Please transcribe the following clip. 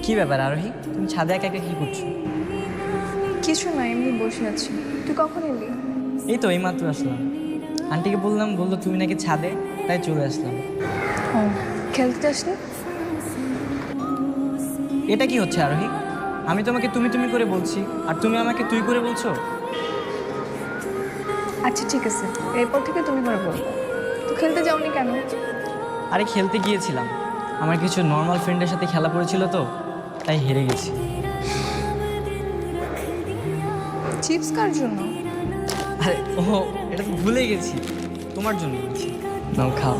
কি ব্যাপার আরোহী, তুমি ছাদে একা একা কি করছো? কিছু না, এমনি বসে আছি। তুই কখন এলি? এই তো এইমাত্র আসলাম। আন্টিকে বললাম, বললো তুমি নাকি ছাদে, তাই চলে আসলাম। ও, খেলতে যাসনি? এটা কি হচ্ছে আরোহী? আমি তোমাকে তুমি তুমি করে বলছি আর তুমি আমাকে তুই করে বলছো। আচ্ছা ঠিক আছে, এরপর থেকে তুমি করে বলবো। তো খেলতে যাওনি কেন? আরে খেলতে গিয়েছিলাম, আমার কিছু নর্মাল ফ্রেন্ডের সাথে খেলা পড়েছিল তো, তাই হেরে গেছি। চিপস কার জন্য? আরে ও, এটা তো ভুলে গেছি, তোমার জন্য বলছি। নাও খাও।